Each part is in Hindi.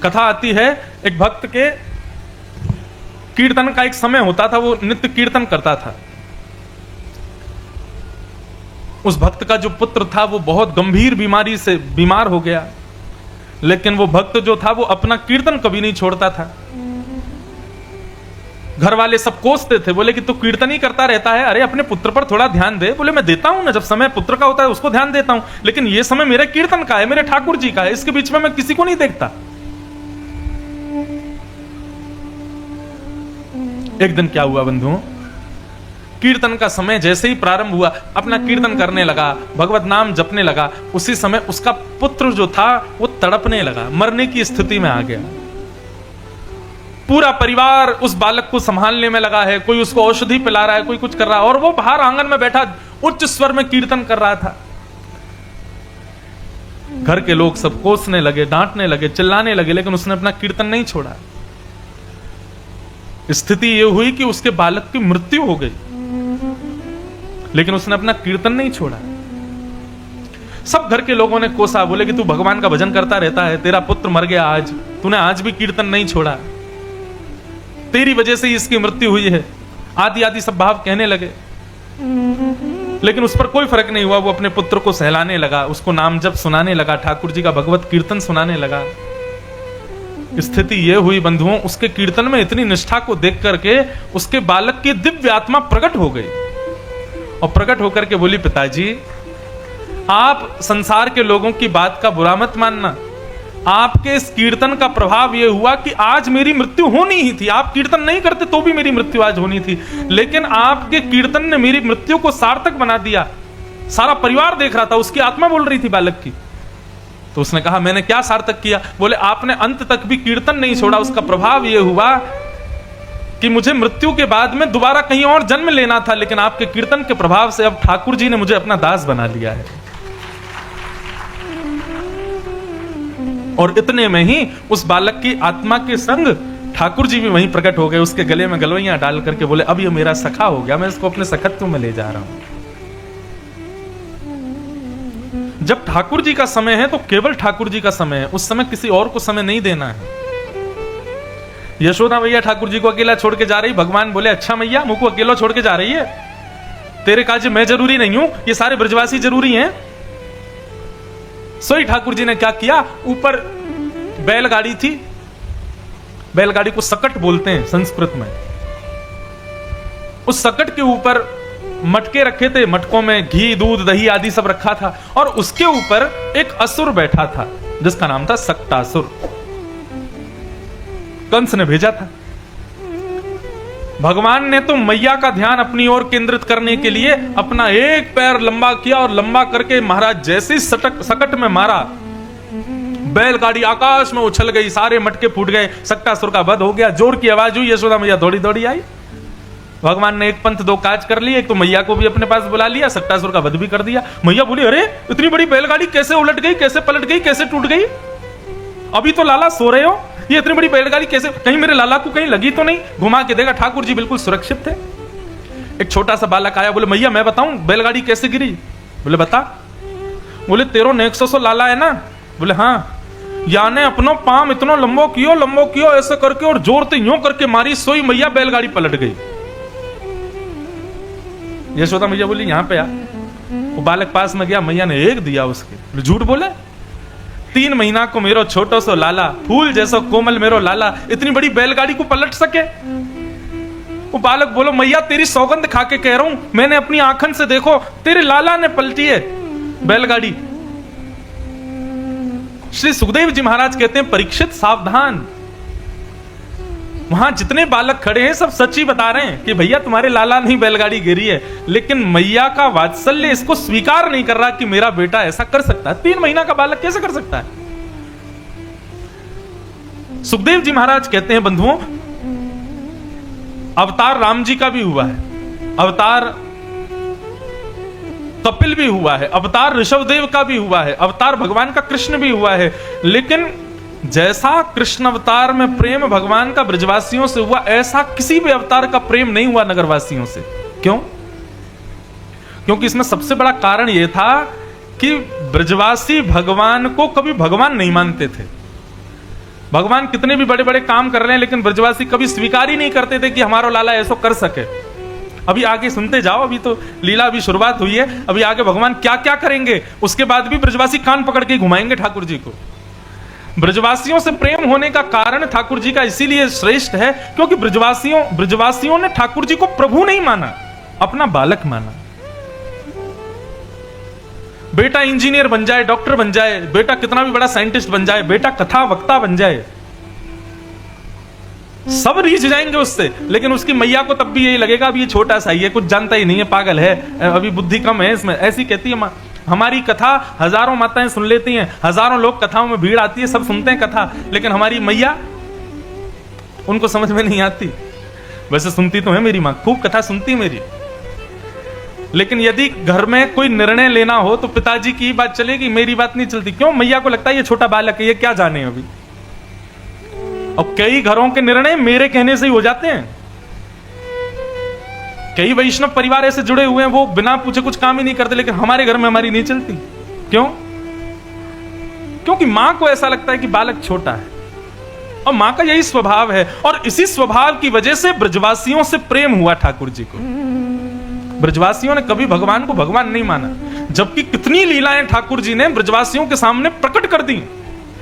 कथा आती है, एक भक्त के कीर्तन का एक समय होता था, वो नित्य कीर्तन करता था। उस भक्त का जो पुत्र था वो बहुत गंभीर बीमारी से बीमार हो गया, लेकिन वो भक्त जो था वो अपना कीर्तन कभी नहीं छोड़ता था। घर वाले सब कोसते थे, बोले कि तू कीर्तन ही करता रहता है, अरे अपने पुत्र पर थोड़ा ध्यान दे। बोले मैं देता हूं ना, जब समय पुत्र का होता है उसको ध्यान देता हूं, लेकिन ये समय मेरे कीर्तन का है, मेरे ठाकुर जी का है, इसके बीच में मैं किसी को नहीं देखता। एक दिन क्या हुआ बंधुओं, कीर्तन का समय जैसे ही प्रारंभ हुआ, अपना कीर्तन करने लगा, भगवत नाम जपने लगा, उसी समय उसका पुत्र जो था वो तड़पने लगा, मरने की स्थिति में आ गया। पूरा परिवार उस बालक को संभालने में लगा है, कोई उसको औषधि पिला रहा है, कोई कुछ कर रहा है, और वो बाहर आंगन में बैठा उच्च स्वर में कीर्तन कर रहा था। घर के लोग सब कोसने लगे, डांटने लगे, चिल्लाने लगे, लेकिन उसने अपना कीर्तन नहीं छोड़ा। स्थिति यह हुई कि उसके बालक की मृत्यु हो गई, लेकिन उसने अपना कीर्तन नहीं छोड़ा। सब घर के लोगों ने कोसा, बोले कि तू भगवान का भजन करता रहता है, तेरा पुत्र मर गया आज, तूने आज भी कीर्तन नहीं छोड़ा, तेरी वजह से इसकी मृत्यु हुई है, आदि आदि सब भाव कहने लगे। लेकिन उस पर कोई फर्क नहीं हुआ, वो अपने पुत्र को सहलाने लगा, उसको नाम जप सुनाने लगा, ठाकुर जी का भगवत कीर्तन सुनाने लगा। स्थिति यह हुई बंधुओं, उसके कीर्तन में इतनी निष्ठा को देख करके उसके बालक की दिव्य आत्मा प्रकट हो गई, और प्रकट होकर के बोली, पिताजी आप संसार के लोगों की बात का बुरा मत मानना, आपके इस कीर्तन का प्रभाव यह हुआ कि आज मेरी मृत्यु होनी ही थी। आप कीर्तन नहीं करते तो भी मेरी मृत्यु आज होनी थी, लेकिन आपके कीर्तन ने मेरी मृत्यु को सार्थक बना दिया। सारा परिवार देख रहा था, उसकी आत्मा बोल रही थी बालक की। तो उसने कहा, मैंने क्या सार्थक किया? बोले, आपने अंत तक भी कीर्तन नहीं छोड़ा। उसका प्रभाव यह हुआ कि मुझे मृत्यु के बाद में दोबारा कहीं और जन्म लेना था, लेकिन आपके कीर्तन के प्रभाव से अब ठाकुर जी ने मुझे अपना दास बना लिया है। और इतने में ही उस बालक की आत्मा के संग ठाकुर जी भी वहीं प्रकट हो गए, उसके गले में गलवैयां डाल करके बोले, अब ये मेरा सखा हो गया, मैं इसको अपने सखत्व में ले जा रहा हूं। जब ठाकुर जी का समय है तो केवल ठाकुर जी का समय है, उस समय किसी और को समय नहीं देना है। यशोदा मैया ठाकुर जी को अकेला छोड़ के जा रही, भगवान बोले, अच्छा मैया मुझको अकेला छोड़ के जा रही है, तेरे काज मैं जरूरी नहीं हूं, ये सारे ब्रजवासी जरूरी हैं। सोई ठाकुर जी ने क्या किया, ऊपर बैलगाड़ी थी, बैलगाड़ी को सकट बोलते हैं संस्कृत में, उस सकट के ऊपर मटके रखे थे, मटकों में घी दूध दही आदि सब रखा था, और उसके ऊपर एक असुर बैठा था जिसका नाम था सक्टासुर। कंस ने भेजा था। भगवान ने तो मैया का ध्यान अपनी ओर केंद्रित करने के लिए अपना एक पैर लंबा किया, और लंबा करके महाराज जैसे सकट में मारा, बैलगाड़ी आकाश में उछल गई, सारे मटके फूट गए, सक्टासुर का वध हो गया। जोर की आवाज हुई, यशोदा मैया दौड़ी दौड़ी आई। भगवान ने एक पंथ दो काज कर लिए, एक तो मैया को भी अपने पास बुला लिया, सक्टासुर का वध भी कर दिया। मैया बोली, अरे इतनी बड़ी बैलगाड़ी कैसे उलट गई, कैसे पलट गई, कैसे टूट गई? अभी तो लाला सो रहे हो, ये इतनी बड़ी बैलगाड़ी कैसे, कहीं मेरे लाला को कहीं लगी तो नहीं? घुमा के देखा, ठाकुर जी बिल्कुल सुरक्षित थे। एक छोटा सा बालक आया, बोले, मैया मैं बताऊं बैलगाड़ी कैसे गिरी? बोले बता। बोले, तेरो नेक्सो सो लाला है ना? बोले हाँ। याने अपनो पाम इतनो लंबो कियो ऐसे करके, और जोर से यूं करके मारी, सोई मैया बैलगाड़ी पलट गई। यशोदा मैया बोली, यहां पे आ। वो बालक पास में गया, मैया ने एक दिया उसके। झूठ बोले, 3 महीना को मेरो छोटो सो लाला, फूल जैसो कोमल मेरो लाला, इतनी बड़ी बैलगाड़ी को पलट सके? वो बालक बोलो, मैया तेरी सौगंध खा के कह रहा हूं, मैंने अपनी आंखन से देखो, तेरे लाला ने पलटी है बैलगाड़ी। श्री सुखदेव जी महाराज कहते हैं, परीक्षित सावधान, वहां जितने बालक खड़े हैं सब सच ही बता रहे हैं कि भैया तुम्हारे लाला नहीं बैलगाड़ी गिरी है, लेकिन मैया का वात्सल्य इसको स्वीकार नहीं कर रहा कि मेरा बेटा ऐसा कर सकता है। 3 महीना का बालक कैसे कर सकता है? सुखदेव जी महाराज कहते हैं, बंधुओं, अवतार राम जी का भी हुआ है, अवतार कपिल भी हुआ है, अवतार ऋषभदेव का भी हुआ है, अवतार भगवान का कृष्ण भी हुआ है, लेकिन जैसा कृष्ण अवतार में प्रेम भगवान का ब्रजवासियों से हुआ, ऐसा किसी भी अवतार का प्रेम नहीं हुआ नगरवासियों से। क्यों? क्योंकि इसमें सबसे बड़ा कारण यह था कि ब्रजवासी भगवान को कभी भगवान नहीं मानते थे। भगवान कितने भी बड़े बड़े काम कर रहे हैं, लेकिन ब्रजवासी कभी स्वीकार ही नहीं करते थे कि हमारा लाला ऐसा कर सके। अभी आगे सुनते जाओ, अभी तो लीला अभी शुरुआत हुई है, अभी आगे भगवान क्या क्या करेंगे, उसके बाद भी ब्रजवासी कान पकड़ के घुमाएंगे ठाकुर जी को। ब्रजवासियों से प्रेम होने का कारण ठाकुर जी का इसीलिए श्रेष्ठ है क्योंकि ब्रजवासियों ने ठाकुर जी को प्रभु नहीं माना, अपना बालक माना। बेटा इंजीनियर बन जाए, डॉक्टर बन जाए, बेटा कितना भी बड़ा साइंटिस्ट बन जाए, बेटा कथा वक्ता बन जाए, सब रीझ जाएंगे उससे, लेकिन उसकी मैया को तब भी यही लगेगा अभी ये छोटा सा ही है, कुछ जानता ही नहीं है, पागल है, अभी बुद्धि कम है इसमें, ऐसी कहती है मां। हमारी कथा हजारों माताएं सुन लेती हैं, हजारों लोग कथाओं में भीड़ आती है, सब सुनते हैं कथा, लेकिन हमारी मैया, उनको समझ में नहीं आती। वैसे सुनती तो है मेरी मां, खूब कथा सुनती है मेरी, लेकिन यदि घर में कोई निर्णय लेना हो तो पिताजी की बात चलेगी, मेरी बात नहीं चलती। क्यों? मैया को लगता है ये छोटा बालक है, ये क्या जाने अभी। और कई घरों के निर्णय मेरे कहने से ही हो जाते हैं। कई वैष्णव परिवार ऐसे जुड़े हुए हैं, वो बिना पूछे कुछ काम ही नहीं करते, लेकिन हमारे घर में हमारी नहीं चलती। क्यों? क्योंकि मां को ऐसा लगता है कि बालक छोटा है, और मां का यही स्वभाव है। और इसी स्वभाव की वजह से ब्रजवासियों से प्रेम हुआ ठाकुर जी को। ब्रजवासियों ने कभी भगवान को भगवान नहीं माना, जबकि कितनी लीलाएं ठाकुर जी ने ब्रजवासियों के सामने प्रकट कर दी।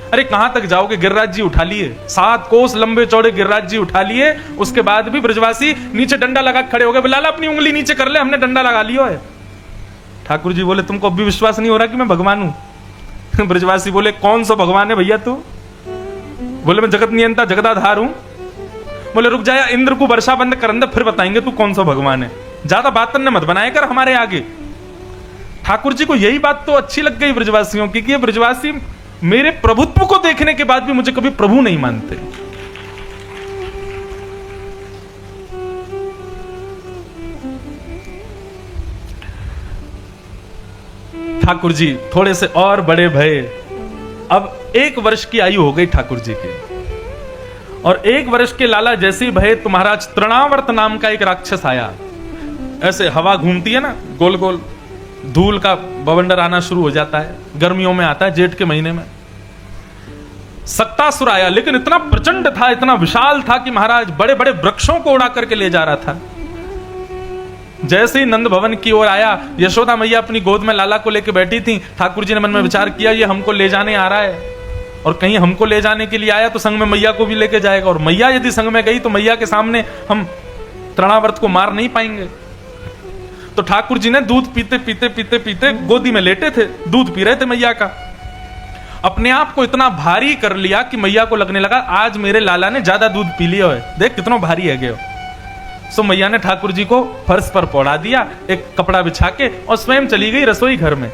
अरे कहां तक जाओगे, गिरिराज जी उठा लिए, 7 कोस लंबे चौड़े गिरिराज जी उठा लिए, उसके बाद भी ब्रजवासी नीचे डंडा लगा खड़े हो गए। लाला अपनी उंगली नीचे कर ले, हमने डंडा लगा लिया है। ठाकुर जी बोले तुमको अब भी विश्वास नहीं हो रहा कि मैं भगवान हूं? ब्रजवासी बोले कौन सा भगवान है भैया तू? बोले मैं जगत नियंता जगदाधार हूं। बोले रुक जाया, इंद्र को वर्षा बंद कर अंदर, फिर बताएंगे तू कौन सा भगवान है। ज्यादा बात मत बनाया कर हमारे आगे। ठाकुर जी को यही बात तो अच्छी लग गई ब्रजवासियों की कि ये ब्रजवासी मेरे प्रभुत्व को देखने के बाद भी मुझे कभी प्रभु नहीं मानते। ठाकुर जी थोड़े से और बड़े भये। अब 1 वर्ष की आयु हो गई ठाकुर जी की, और 1 वर्ष के लाला जैसे ही भये तो महाराज तृणावर्त नाम का एक राक्षस आया। ऐसे हवा घूमती है ना गोल गोल, धूल का बवंडर आना शुरू हो जाता है, गर्मियों में आता है, जेठ के महीने में। सक्तासुर आया, लेकिन इतना प्रचंड था, इतना विशाल था कि महाराज बड़े बड़े वृक्षों को उड़ा करके ले जा रहा था। जैसे ही नंद भवन की ओर आया, यशोदा मैया अपनी गोद में लाला को लेकर बैठी थी। ठाकुर जी ने मन में विचार किया ये हमको ले जाने आ रहा है, और कहीं हमको ले जाने के लिए आया तो संग में मैया को भी लेके जाएगा, और मैया यदि संग में गई तो मैया के सामने हम तृणावर्त को मार नहीं पाएंगे। तो ठाकुर जी ने दूध पीते पीते पीते पीते गोदी में लेटे थे, दूध पी रहे थे मैया का, अपने आप को इतना भारी कर लिया कि मैया को लगने लगा आज मेरे लाला ने ज्यादा दूध पी लिया है, देख कितना भारी है गयो। सो मैया ने ठाकुर जी को फर्श पर पौड़ा दिया एक कपड़ा बिछा के, और स्वयं चली गई रसोई घर में।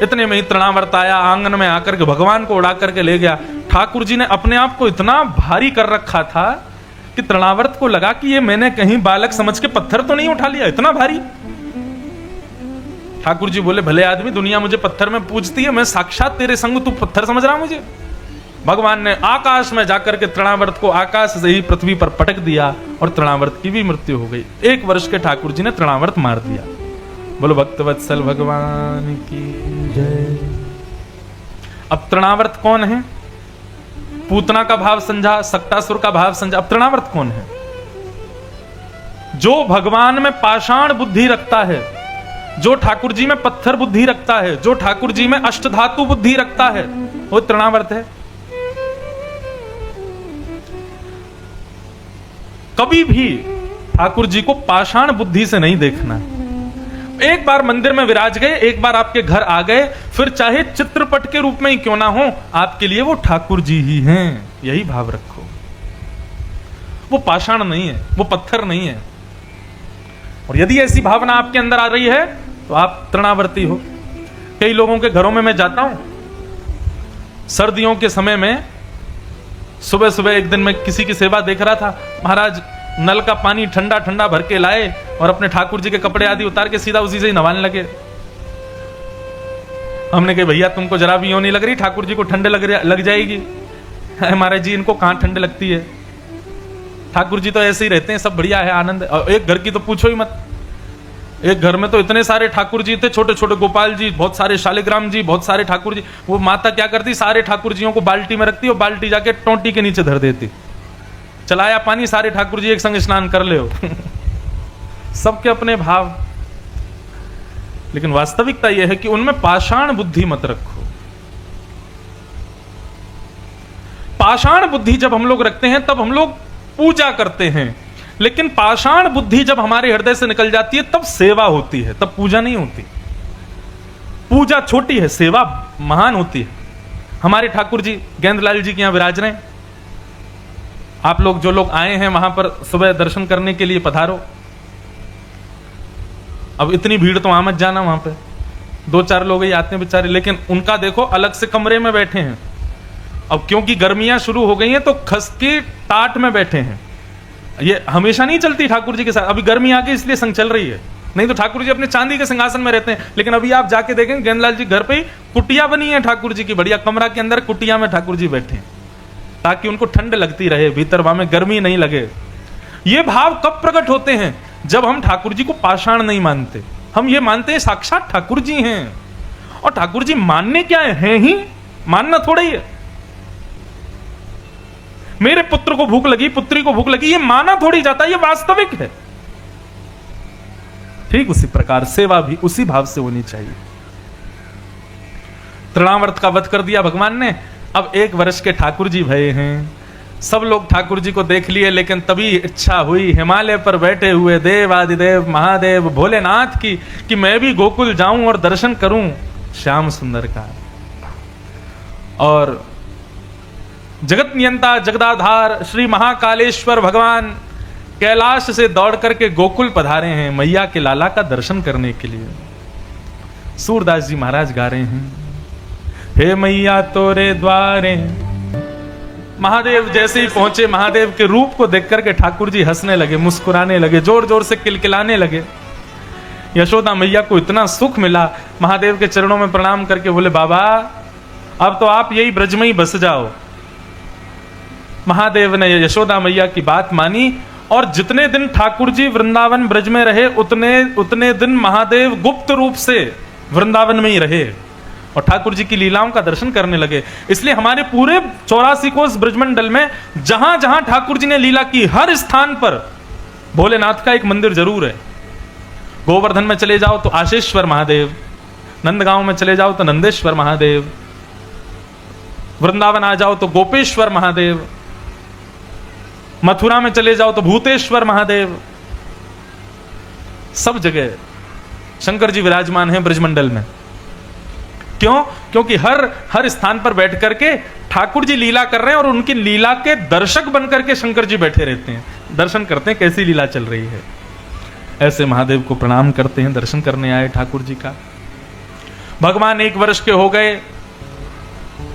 इतने में ही तृणावर्त आया, आंगन में आकर के भगवान को उड़ा करके ले गया। ठाकुर जी ने अपने आप को इतना भारी कर रखा था कि तृणावर्त को लगा कि ये मैंने कहीं बालक समझ के पत्थर तो नहीं उठा लिया, इतना भारी। ठाकुर जी बोले भले आदमी, दुनिया मुझे पत्थर में पूजती है, मैं साक्षात तेरे संग तू पत्थर समझ रहा मुझे। भगवान ने आकाश में जाकर के तृणावर्त को आकाश से ही पृथ्वी पर पटक दिया, और तृणावर्त की भी मृत्यु हो गई। 1 वर्ष के ठाकुर जी ने तृणावर्त मार दिया। बोलो भक्तवत्सल भगवान की जय। अब तृणावर्त कौन है? पूतना का भाव समझा, सक्तासुर का भाव समझा, अब तृणावर्त कौन है? जो भगवान में पाषाण बुद्धि रखता है, जो ठाकुर जी में पत्थर बुद्धि रखता है, जो ठाकुर जी में अष्टधातु बुद्धि रखता है, वो तृणावर्त है। कभी भी ठाकुर जी को पाषाण बुद्धि से नहीं देखना। एक बार मंदिर में विराज गए, एक बार आपके घर आ गए, फिर चाहे चित्रपट के रूप में ही क्यों ना हो, आपके लिए वो ठाकुर जी ही हैं, यही भाव रखो। वो पाषाण नहीं है, वो पत्थर नहीं है। और यदि ऐसी भावना आपके अंदर आ रही है तो आप तृणावर्ती हो। कई लोगों के घरों में मैं जाता हूं, सर्दियों के समय में सुबह सुबह एक दिन मैं किसी की सेवा देख रहा था, महाराज नल का पानी ठंडा ठंडा भर के लाए और अपने ठाकुर जी के कपड़े आदि उतार के सीधा उसी से ही नहाने लगे। हमने कहा भैया तुमको जरा भी यूं नहीं लग रही, ठाकुर जी को ठंडे लग जाएगी। महाराज जी इनको कहां ठंड लगती है, ठाकुर जी तो ऐसे ही रहते हैं, सब बढ़िया है, आनंद। और एक घर की तो पूछो ही मत। एक घर में तो इतने सारे ठाकुर जी थे, छोटे छोटे गोपाल जी, बहुत सारे शालिग्राम जी, बहुत सारे ठाकुर जी। वो माता क्या करती, सारे ठाकुर जियों को बाल्टी में रखती और बाल्टी जाके टोंटी के नीचे धर देती, चलाया पानी, सारे ठाकुर जी एक संग स्नान कर ले सबके अपने भाव। लेकिन वास्तविकता यह है कि उनमें पाषाण बुद्धि मत रखो। पाषाण बुद्धि जब हम लोग रखते हैं तब हम लोग पूजा करते हैं, लेकिन पाषाण बुद्धि जब हमारे हृदय से निकल जाती है तब सेवा होती है, तब पूजा नहीं होती। पूजा छोटी है, सेवा महान होती है। हमारे ठाकुर जी गेंदलाल जी के यहां विराज रहे हैं। आप लोग जो लोग आए हैं वहां पर सुबह दर्शन करने के लिए पधारो। अब इतनी भीड़ तो वहां मत जाना, वहां पे 2-4 लोग ही आते हैं बेचारे, लेकिन उनका देखो अलग से कमरे में बैठे हैं। अब क्योंकि गर्मियां शुरू हो गई हैं तो खस की टाट में बैठे हैं। ये हमेशा नहीं चलती ठाकुर जी के साथ, अभी गर्मी आ गई इसलिए संग चल रही है, नहीं तो ठाकुर जी अपने चांदी के सिंहासन में रहते हैं। लेकिन अभी आप जाके देखें गेंदलाल जी घर पे ही कुटिया बनी है ठाकुर जी की, बढ़िया कमरा के अंदर कुटिया में ठाकुर जी बैठे हैं, ताकि उनको ठंड लगती रहे, भीतर वहां में गर्मी नहीं लगे। ये भाव कब प्रकट होते हैं? जब हम ठाकुर जी को पाषाण नहीं मानते, हम ये मानते हैं साक्षात ठाकुर जी हैं। और ठाकुर जी मानने क्या है ही, मानना थोड़ा ही है। मेरे पुत्र को भूख लगी, पुत्री को भूख लगी, ये माना थोड़ी जाता है, ये वास्तविक है। ठीक उसी प्रकार सेवा भी उसी भाव से होनी चाहिए। तृणावर्त का वध कर दिया भगवान ने, अब 1 वर्ष के ठाकुर जी भये हैं। सब लोग ठाकुर जी को देख लिए, लेकिन तभी इच्छा हुई हिमालय पर बैठे हुए देव आदिदेव महादेव भोलेनाथ की कि मैं भी गोकुल जाऊं और दर्शन करूं श्याम सुंदर का। और जगत नियंता जगदाधार श्री महाकालेश्वर भगवान कैलाश से दौड़ करके गोकुल पधारे हैं मैया के लाला का दर्शन करने के लिए। सूरदास जी महाराज गा रहे हैं, हे मैया तोरे द्वारे। महादेव जैसे ही पहुंचे, महादेव के रूप को देख करके ठाकुर जी हंसने लगे, मुस्कुराने लगे, जोर जोर से किलकिलाने लगे। यशोदा मैया को इतना सुख मिला, महादेव के चरणों में प्रणाम करके बोले, बाबा अब तो आप यही ब्रज में ही बस जाओ। महादेव ने यशोदा मैया की बात मानी, और जितने दिन ठाकुर जी वृंदावन ब्रज में रहे उतने दिन महादेव गुप्त रूप से वृंदावन में ही रहे और ठाकुर जी की लीलाओं का दर्शन करने लगे। इसलिए हमारे पूरे 84 कोस ब्रजमंडल में जहां जहां ठाकुर जी ने लीला की, हर स्थान पर भोलेनाथ का एक मंदिर जरूर है। गोवर्धन में चले जाओ तो आशेश्वर महादेव, नंदगांव में चले जाओ तो नंदेश्वर महादेव, वृंदावन आ जाओ तो गोपेश्वर महादेव, मथुरा में चले जाओ तो भूतेश्वर महादेव। सब जगह शंकर जी विराजमान हैं ब्रजमंडल में। क्यों? क्योंकि हर स्थान पर बैठ करके ठाकुर जी लीला कर रहे हैं और उनकी लीला के दर्शक बनकर के शंकर जी बैठे रहते हैं, दर्शन करते हैं कैसी लीला चल रही है। ऐसे महादेव को प्रणाम करते हैं, दर्शन करने आए ठाकुर जी का। भगवान 1 वर्ष के हो गए,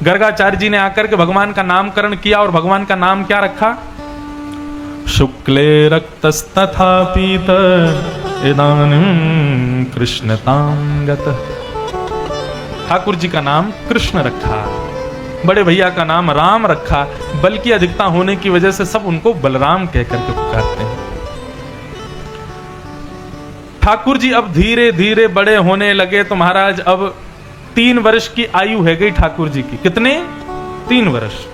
गर्गाचार्य जी ने आकर के भगवान का नामकरण किया, और भगवान का नाम क्या रखा? शुक्ले रक्तस्तथा पीत इदानीं कृष्णतां गतः। ठाकुर जी का नाम कृष्ण रखा, बड़े भैया का नाम राम रखा, बल्कि अधिकता होने की वजह से सब उनको बलराम कहकर के पुकारते हैं। ठाकुर जी अब धीरे धीरे बड़े होने लगे, तो महाराज अब 3 वर्ष की आयु है गई ठाकुर जी की। कितने? 3 वर्ष।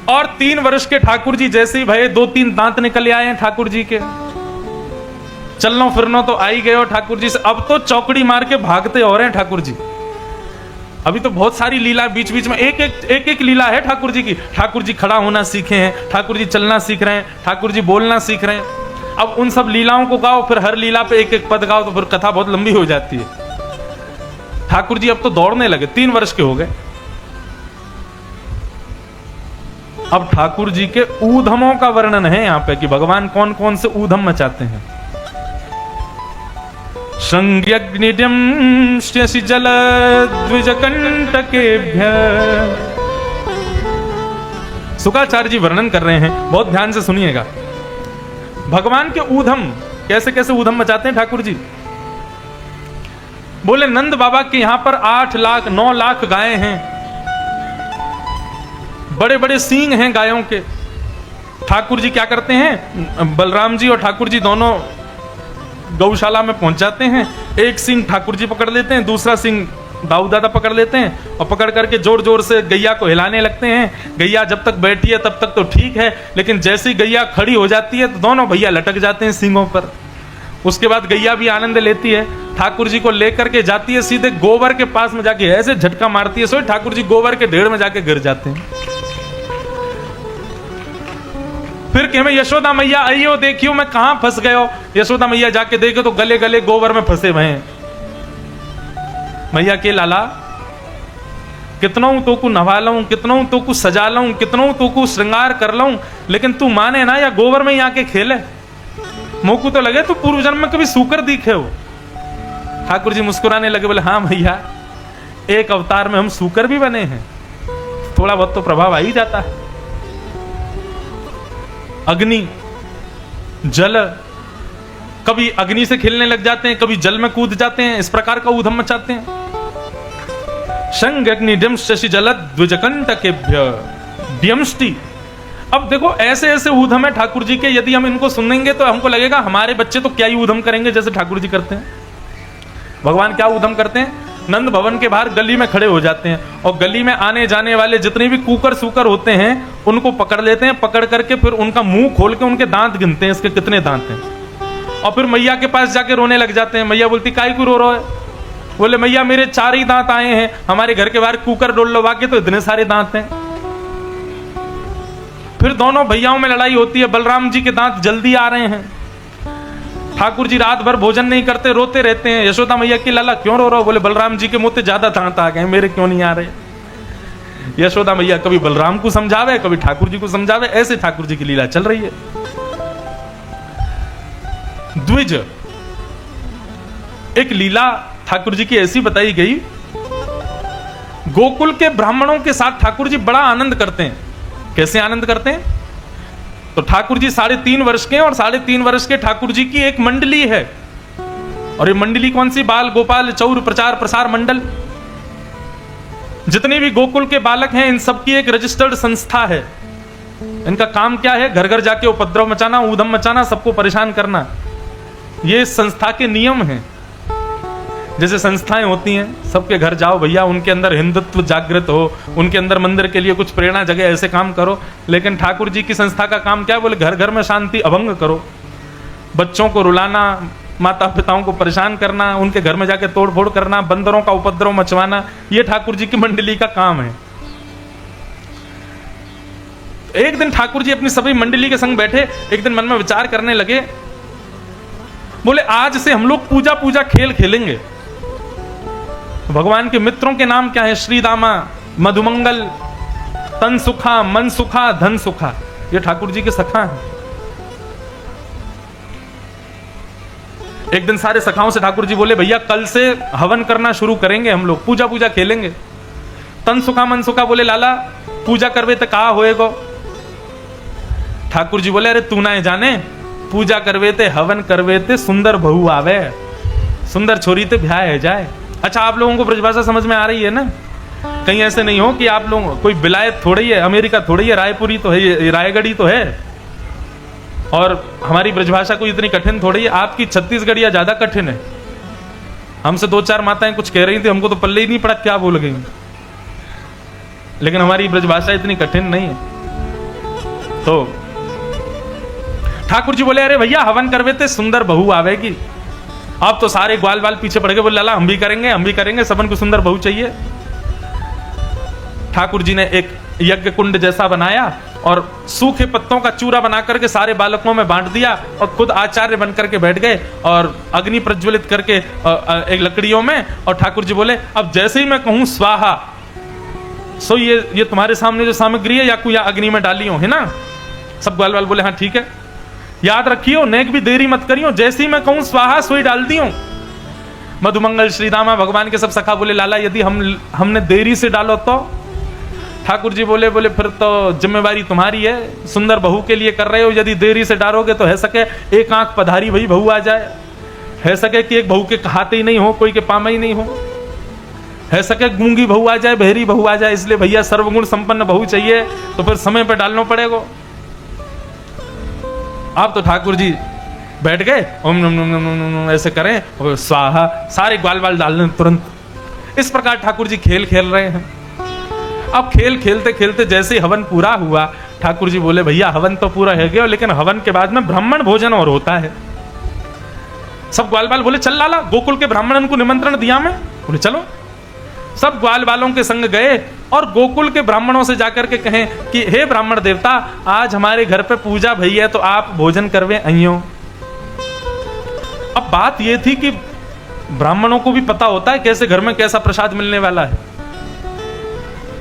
और 3 वर्ष के ठाकुर जी जैसे ही भये 2-3 दांत निकल आए हैं ठाकुर जी के। चलनो फिरनो तो आ ही गए हो ठाकुर जी से, अब तो चौकड़ी मार के भागते हो रहे हैं ठाकुर जी। अभी तो बहुत सारी लीला बीच बीच में एक लीला है ठाकुर जी की। ठाकुर जी खड़ा होना सीखे हैं, ठाकुर जी चलना सीख रहे हैं, ठाकुर जी बोलना सीख रहे हैं। अब उन सब लीलाओं को गाओ, फिर हर लीला पे एक पद गाओ, तो फिर कथा बहुत लंबी हो जाती है। ठाकुर जी अब तो दौड़ने लगे, 3 वर्ष के हो गए। अब ठाकुर जी के ऊधमों का वर्णन है यहाँ पे कि भगवान कौन कौन से ऊधम मचाते हैं। संज्ञग्निड्यं श्यसि जल द्विजकंटकेभ्य। शुक्राचार्य जी वर्णन कर रहे हैं, बहुत ध्यान से सुनिएगा। भगवान के ऊधम कैसे कैसे ऊधम मचाते हैं ठाकुर जी। बोले नंद बाबा के यहां पर 8 लाख 9 लाख गायें हैं, बड़े बड़े सींग हैं गायों के। ठाकुर जी क्या करते हैं, बलराम जी और ठाकुर जी दोनों गौशाला में पहुंच जाते हैं। एक सींग ठाकुर जी पकड़ लेते हैं, दूसरा सींग दाऊ दादा पकड़ लेते हैं और पकड़ करके जोर जोर से गैया को हिलाने लगते हैं। गैया जब तक बैठी है तब तक तो ठीक है, लेकिन जैसे ही गैया खड़ी हो जाती है तो दोनों भैया लटक जाते हैं सींगों पर। उसके बाद गैया भी आनंद लेती है, ठाकुर जी को लेकर के जाती है सीधे गोबर के पास में, जाके ऐसे झटका मारती है, सो ठाकुर जी गोबर के ढेर में जाके गिर जाते हैं। फिर कहे यशोदा मैया आइयो देखियो मैं कहां फंस गयो। यशोदा मैया जाके देखे तो गले गले गोबर में फंसे हुए हैं। मैया के लाला कितना तो को नवा लाऊं, कितना तो को सजा लाऊं, कितना तो को श्रृंगार कर लाऊं, लेकिन तू माने ना या गोबर में ही आके खेले। मोकू तो लगे तू पूर्व जन्म में कभी सूकर दिखे हो। ठाकुर जी मुस्कुराने लगे, बोले हाँ भैया, एक अवतार में हम सूकर भी बने हैं, थोड़ा बहुत तो प्रभाव आ ही जाता है। अग्नि जल, कभी अग्नि से खेलने लग जाते हैं, कभी जल में कूद जाते हैं, इस प्रकार का ऊधम मचाते हैं। शंग अग्नि डिम शशि जलद द्विजकंटकेभ्य डियमष्टि। अब देखो ऐसे ऐसे ऊधम है ठाकुर जी के, यदि हम इनको सुनेंगे तो हमको लगेगा हमारे बच्चे तो क्या ही ऊधम करेंगे जैसे ठाकुर जी करते हैं। भगवान क्या ऊधम करते हैं, नंद भवन के बाहर गली में खड़े हो जाते हैं और गली में आने जाने वाले जितने भी कुकर सूकर होते हैं उनको पकड़ लेते हैं, पकड़ करके फिर उनका मुंह खोल के उनके दांत गिनते हैं, इसके कितने दांत हैं, और फिर मैया के पास जाके रोने लग जाते हैं। मैया बोलती काहे को रो रहे हो? बोले मैया मेरे 4 ही दांत आए हैं, हमारे घर के बाहर कुकर डोलवा के तो इतने सारे दांत हैं। फिर दोनों भैयाओं में लड़ाई होती है, बलराम जी के दांत जल्दी आ रहे हैं, ठाकुर जी रात भर भोजन नहीं करते, रोते रहते हैं। यशोदा मैया की लाला क्यों रो रहे हो? बोले बलराम जी के मुंह से ज्यादा दांत आ गए, मेरे क्यों नहीं आ रहे? यशोदा मैया कभी बलराम को समझावे, कभी ठाकुर जी को समझावे, ऐसे ठाकुर जी की लीला चल रही है। द्विज, एक लीला ठाकुर जी की ऐसी बताई गई, गोकुल के ब्राह्मणों के साथ ठाकुर जी बड़ा आनंद करते हैं। कैसे आनंद करते हैं? तो ठाकुर जी 3.5 वर्ष के, और 3.5 वर्ष के ठाकुर जी की एक मंडली है, और ये मंडली कौन सी? बाल गोपाल चौर प्रचार प्रसार मंडल। जितने भी गोकुल के बालक हैं इन सबकी एक रजिस्टर्ड संस्था है। इनका काम क्या है? घर घर जाके उपद्रव मचाना, ऊधम मचाना, सबको परेशान करना, ये संस्था के नियम हैं। जैसे संस्थाएं होती हैं, सबके घर जाओ भैया, उनके अंदर हिंदुत्व जागृत हो, उनके अंदर मंदिर के लिए कुछ प्रेरणा जगह, ऐसे काम करो। लेकिन ठाकुर जी की संस्था का काम क्या है? बोले घर घर में शांति अभंग करो, बच्चों को रुलाना, माता पिताओं को परेशान करना, उनके घर में जाके तोड़ फोड़ करना, बंदरों का उपद्रव मचवाना, ये ठाकुर जी की मंडली का काम है। एक दिन ठाकुर जी अपनी सभी मंडली के संग बैठे, एक दिन मन में विचार करने लगे, बोले आज से हम लोग पूजा पूजा खेल खेलेंगे। भगवान के मित्रों के नाम क्या है? श्रीदामा, मधुमंगल, तन सुखा, मन सुखा, धन सुखा, ये ठाकुर जी के सखा हैं। एक दिन सारे सखाओं से ठाकुर जी बोले भैया कल से हवन करना शुरू करेंगे, हम लोग पूजा पूजा खेलेंगे। तन सुखा मन सुखा बोले लाला पूजा करवे तो कहा होएगो? ठाकुर जी बोले अरे तू ना जाने, पूजा करवे ते हवन करवे ते सुंदर बहू आवे, सुंदर छोरी ते ब्याह है जाए। अच्छा आप लोगों को ब्रजभाषा समझ में आ रही है ना? कहीं ऐसे नहीं हो कि आप लोग कोई विलायत थोड़ी है, अमेरिका थोड़ी है, रायपुरी तो है, रायगढ़ी तो है, और हमारी ब्रजभाषा कोई इतनी कठिन थोड़ी है। आपकी छत्तीसगढ़िया ज्यादा कठिन है। हमसे 2-4 माताएं कुछ कह रही थी, हमको तो पल्ले ही नहीं पड़ा क्या बोल गई, लेकिन हमारी ब्रजभाषा इतनी कठिन नहीं है। तो ठाकुर जी बोले अरे भैया हवन करवे थे सुंदर बहू आवेगी। अब तो सारे ग्वाल बाल पीछे पड़ गए, बोले लाला हम भी करेंगे, सबन को सुंदर बहू चाहिए। ठाकुर जी ने एक यज्ञ कुंड जैसा बनाया और सूखे पत्तों का चूरा बना करके सारे बालकों में बांट दिया, और खुद आचार्य बन करके बैठ गए और अग्नि प्रज्वलित करके एक लकड़ियों में, और ठाकुर जी बोले अब जैसे ही मैं कहूं स्वाहा, सो ये तुम्हारे सामने जो सामग्री है या कोई अग्नि में डाली हो, है ना? सब ग्वाल बाल बोले हाँ ठीक है, याद रखियो नेक भी देरी मत करियो, जैसे ही मैं कहूं स्वाहा सोई डाल दियो। मधुमंगल श्रीदामा भगवान के सब सखा बोले लाला यदि हमने देरी से डालो तो? ठाकुर जी बोले फिर तो जिम्मेवारी तुम्हारी है, सुंदर बहू के लिए कर रहे हो, यदि देरी से डालोगे तो है सके एक आंख पधारी वही बहू आ जाए, है सके कि एक बहू के खाते ही नहीं हो, कोई के पामा ही नहीं हो, है सके गूंगी बहू आ जाए, बहरी बहू आ जाए, इसलिए भैया सर्वगुण संपन्न बहू चाहिए, तो फिर समय पर डालना पड़ेगा। अब तो ठाकुर जी बैठ गए, ओम नम नम नम नम नम ऐसे करें और स्वाहा, सारे ग्वाल वाल डाल दें तुरंत। इस प्रकार ठाकुर जी खेल खेल रहे हैं। अब खेल खेलते खेलते जैसे हवन पूरा हुआ, ठाकुर जी बोले भैया हवन तो पूरा है गया, लेकिन हवन के बाद में ब्राह्मण भोजन और होता है। सब ग्वाल बाल बोले चल लाला, गोकुल के ब्राह्मणों को निमंत्रण दिया मैं। बोले चलो। सब ग्वाल बालों के संग गए और गोकुल के ब्राह्मणों से जाकर के कहें कि हे ब्राह्मण देवता, आज हमारे घर पे पूजा भई है तो आप भोजन करवे अइयो। अब बात यह थी कि ब्राह्मणों को भी पता होता है कैसे घर में कैसा प्रसाद मिलने वाला है।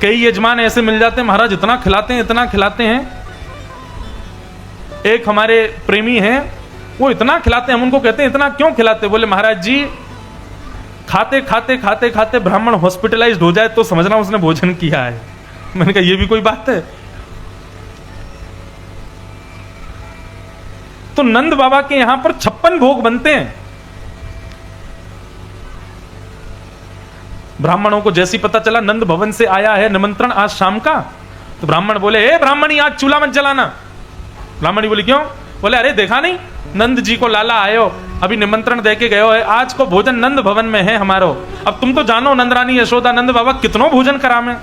कई यजमान ऐसे मिल जाते हैं, महाराज इतना खिलाते हैं इतना खिलाते हैं। एक हमारे प्रेमी हैं, वो इतना खिलाते हैं, हम उनको कहते हैं इतना क्यों खिलाते? बोले महाराज जी खाते खाते खाते खाते ब्राह्मण हॉस्पिटलाइज्ड हो जाए तो समझना उसने भोजन किया है। मैंने कहा ये भी कोई बात है? तो नंद बाबा के यहां पर 56 भोग बनते हैं। ब्राह्मणों को जैसी पता चला नंद भवन से आया है निमंत्रण आज शाम का, तो ब्राह्मण बोले हे ब्राह्मणी आज चूल्हा मत जलाना। ब्राह्मणी बोली क्यों? बोले अरे देखा नहीं नंद जी को लाला आयो, अभी निमंत्रण देके गयो है, आज को भोजन नंद भवन में है हमारो। अब तुम तो जानो नंदरानी यशोदा नंद बाबा कितनों भोजन करावे,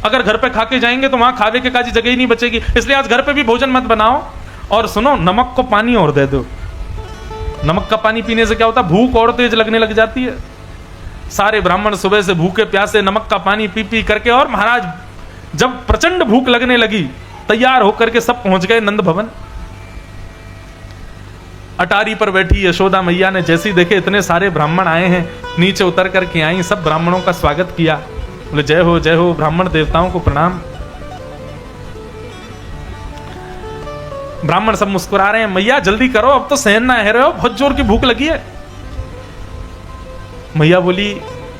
अगर घर पे खा के जाएंगे तो वहां खावे के काजी जगह ही नहीं बचेगी, इसलिए आज घर पे भी भोजन मत बनाओ। और सुनो नमक को पानी और दे दो, नमक का पानी पीने से क्या होता है भूख और तेज लगने लग जाती है। सारे ब्राह्मण सुबह से भूखे प्यासे नमक का पानी पी पी करके, और महाराज जब प्रचंड भूख लगने लगी तैयार होकर के सब पहुंच गए नंद भवन। अटारी पर बैठी यशोदा मैया ने जैसी देखे इतने सारे ब्राह्मण आए हैं, नीचे उतर करके आई, सब ब्राह्मणों का स्वागत किया। बोले जय हो ब्राह्मण देवताओं को प्रणाम। ब्राह्मण सब मुस्कुरा रहे हैं, मैया जल्दी करो अब तो सहन ना रहे हो, बहुत जोर की भूख लगी है। मैया बोली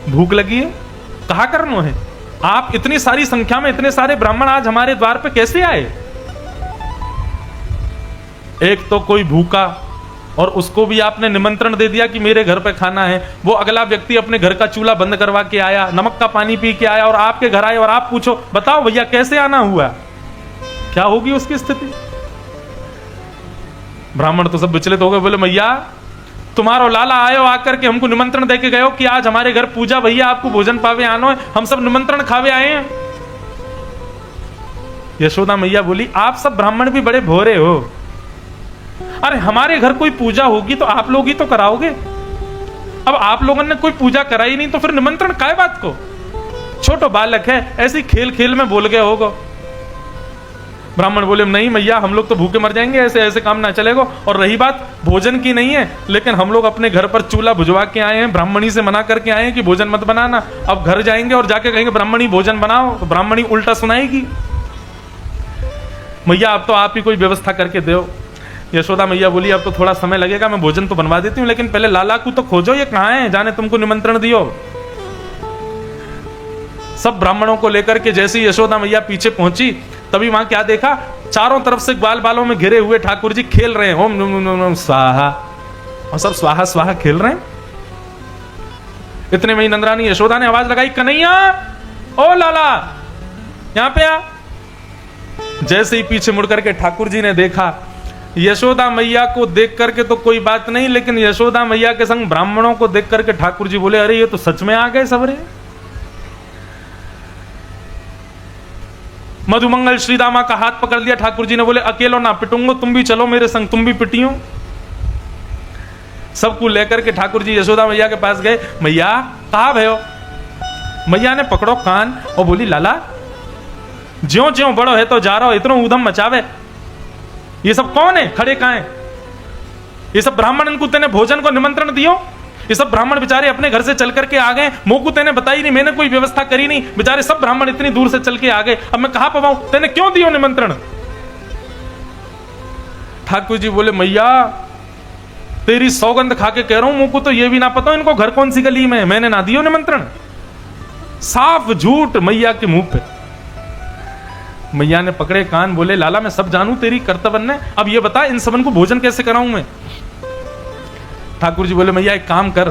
भूख लगी है, कहा करनो है? आप इतनी सारी संख्या में इतने सारे ब्राह्मण आज हमारे द्वार पे कैसे आए? एक तो कोई भूखा और उसको भी आपने निमंत्रण दे दिया कि मेरे घर पे खाना है, वो अगला व्यक्ति अपने घर का चूल्हा बंद करवा के आया, नमक का पानी पी के आया और आपके घर आए और आप पूछो बताओ भैया कैसे आना हुआ, क्या होगी उसकी स्थिति? ब्राह्मण तो सब विचलित हो गए, बोले मैया तुम्हारो लाला आयो आकर के हमको निमंत्रण दे के गयो कि आज हमारे घर पूजा भैया आपको भोजन पावे आनो है, हम सब निमंत्रण खावे आए हैं। यशोदा मैया बोली आप सब ब्राह्मण भी बड़े भोरे हो, अरे हमारे घर कोई पूजा होगी तो आप लोग ही तो कराओगे, अब आप लोगों ने कोई पूजा कराई नहीं तो फिर निमंत्रण काय बात को? छोटो बालक है ऐसी खेल खेल में बोल गए होगा। ब्राह्मण बोले नहीं मैया हम लोग तो भूखे मर जाएंगे, ऐसे ऐसे काम ना चलेगा। और रही बात भोजन की नहीं है, लेकिन हम लोग अपने घर पर चूल्हा बुझवा के आए हैं, ब्राह्मणी से मना करके आए हैं कि भोजन मत बनाना। अब घर जाएंगे और जाके कहेंगे ब्राह्मणी भोजन बनाओ, तो ब्राह्मणी उल्टा सुनाएगी। मैया अब तो आप ही कोई व्यवस्था करके दो। यशोदा मैया बोली अब तो थोड़ा समय लगेगा, मैं भोजन तो बनवा देती हूँ, लेकिन पहले लाला को तो खोजो, ये कहाँ है जाने तुमको निमंत्रण दियो। सब ब्राह्मणों को लेकर के जैसे यशोदा मैया पीछे पहुंची, तभी वहां क्या देखा, चारों तरफ से ग्वाल बालों में घिरे हुए ठाकुर जी खेल रहे हैं ओम नम नम नम स्वाहा, और सब स्वाहा स्वाहा खेल रहे हैं। इतने में ही नंदरानी यशोदा ने आवाज लगाई कन्हैया ओ लाला यहां पे आ। जैसे ही पीछे मुड़ करके ठाकुर जी ने देखा, यशोदा मैया को देख करके तो कोई बात नहीं, लेकिन यशोदा मैया के संग ब्राह्मणों को देख करके ठाकुर जी बोले अरे ये तो सच में आ गए सबरे। मधुमंगल श्रीदामा का हाथ पकड़ लिया ठाकुर जी ने, बोले अकेलो ना पिटूंगो, तुम भी चलो मेरे संग, तुम भी पिटियो। सबको लेकर के ठाकुर जी यशोदा मैया के पास गए। मैया कहा भयो? मैया ने पकड़ो कान और बोली लाला ज्यो ज्यो बड़ो है तो जा रहा हो, इतना ऊधम मचावे, ये सब कौन है खड़े कहां है? ये सब ब्राह्मण इनको तेने भोजन को निमंत्रण दियो? ये सब ब्राह्मण बेचारे अपने घर से चल करके आ गए, मोकू तेने बताई नहीं, मैंने कोई व्यवस्था करी नहीं, बेचारे सब ब्राह्मण इतनी दूर से चल के आ गए, अब मैं कहां पवाऊं, तेने क्यों दियो निमंत्रण? ठाकुर जी बोले मैया तेरी सौगंध खा के कह रहा हूं, मोकू तो ये भी ना पता इनको घर कौन सी गली में, मैंने ना दियो निमंत्रण। साफ झूठ मैया के मुंह पे। मैया ने पकड़े कान, बोले लाला मैं सब जानू तेरी कर्तव्य ने, अब ये बता इन सबन को भोजन कैसे कराऊं मैं? ठाकुर जी बोले मैया एक काम कर।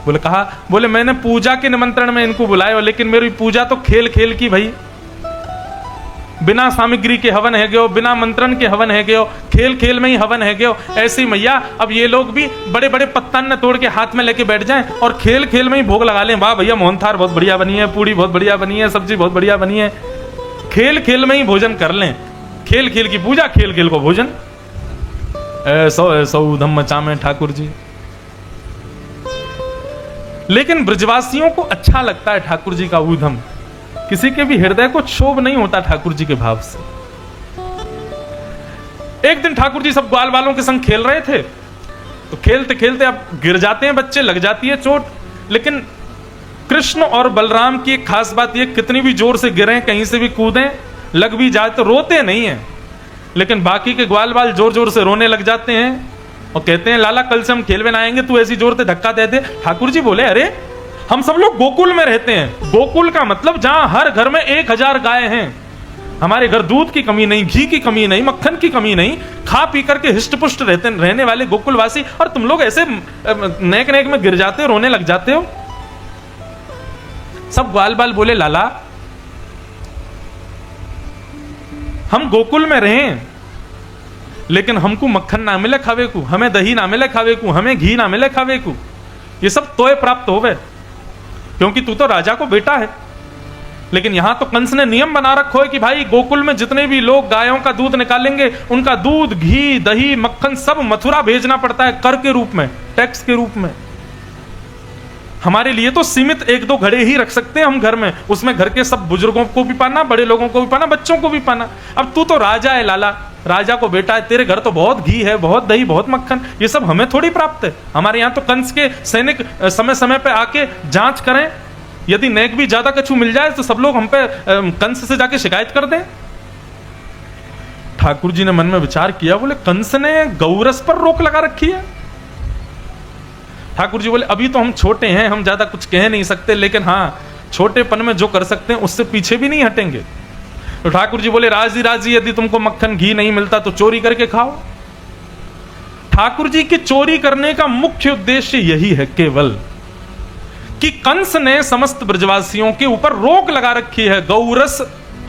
बोले कहा? बोले मैंने पूजा के निमंत्रण में इनको बुलाया, लेकिन मेरी पूजा तो खेल खेल की भाई, बिना सामग्री के हवन है गयो, बिना मंत्रण के हवन है गयो, खेल खेल में ही हवन है गयो। ऐसी मैया अब ये लोग भी बड़े बड़े पत्तन न तोड़ के हाथ में लेके बैठ जाएं और खेल खेल में ही भोग लगा लें। वाह भैया मोहनथाल बहुत बढ़िया बनी है, पूड़ी बहुत बढ़िया बनी है, सब्जी बहुत बढ़िया बनी है। खेल खेल में ही भोजन कर लें, खेल खेल की पूजा, खेल खेल को भोजन। ऐसो ऐसो उधम मचा में ठाकुर जी। लेकिन ब्रजवासियों को अच्छा लगता है ठाकुर जी का ऊधम, किसी के भी हृदय को क्षोभ नहीं होता ठाकुर जी के भाव से। एक दिन ठाकुर जी सब ग्वाल वालों के संग खेल रहे थे, तो खेलते खेलते अब गिर जाते हैं बच्चे, लग जाती है चोट। लेकिन कृष्ण और बलराम की एक खास बात यह, कितनी भी जोर से गिरें, कहीं से भी कूदें, लग भी जाए तो रोते नहीं है। लेकिन बाकी के ग्वाल वाल जोर जोर से रोने लग जाते हैं और कहते हैं लाला कल से हम खेल में ना आएंगे, तू ऐसी जोर से धक्का दे दे। ठाकुर जी बोले अरे हम सब लोग गोकुल में रहते हैं। गोकुल का मतलब जहां हर घर में 1000 गाय हैं। हमारे घर दूध की कमी नहीं, घी की कमी नहीं, मक्खन की कमी नहीं, खा पी करके हिष्ट पुष्ट रहने वाले गोकुलवासी, और तुम लोग ऐसे नेक नेक में गिर जाते हो, रोने लग जाते हो। सब ग्वाल बाल बोले लाला हम गोकुल में रहें, लेकिन हमको मक्खन ना मिले खावे को, हमें दही ना मिले खावे को, हमें घी ना मिले खावे को, ये सब तोय प्राप्त होवे, क्योंकि तू तो राजा को बेटा है। लेकिन यहां तो कंस ने नियम बना रखो है कि भाई गोकुल में जितने भी लोग गायों का दूध निकालेंगे, उनका दूध, घी, दही, मक्खन सब मथुरा भेजना पड़ता है, कर के रूप में, टैक्स के रूप में। हमारे लिए तो सीमित 1-2 घड़े ही रख सकते हैं हम घर में, उसमें घर के सब बुजुर्गों को भी पाना, बड़े लोगों को भी पाना, बच्चों को भी पाना। अब तू तो राजा है लाला, राजा को बेटा है, तेरे घर तो बहुत घी है, बहुत दही, बहुत मक्खन, ये सब हमें थोड़ी प्राप्त है। हमारे यहां तो कंस के सैनिक समय समय पे आके जांच करें, यदि नेक भी ज्यादा कछु मिल जाए तो सब लोग हम पे कंस से जाके शिकायत कर दें। ठाकुर जी ने मन में विचार किया, बोले कंस ने गौरस पर रोक लगा रखी है। ठाकुर जी बोले अभी तो हम छोटे हैं, हम ज्यादा कुछ कह नहीं सकते, लेकिन हाँ छोटेपन में जो कर सकते हैं उससे पीछे भी नहीं हटेंगे। तो ठाकुर जी बोले राजी राजी, यदि तुमको मक्खन घी नहीं मिलता तो चोरी करके खाओ। ठाकुर जी की चोरी करने का मुख्य उद्देश्य यही है केवल, कि कंस ने समस्त ब्रजवासियों के ऊपर रोक लगा रखी है गौरस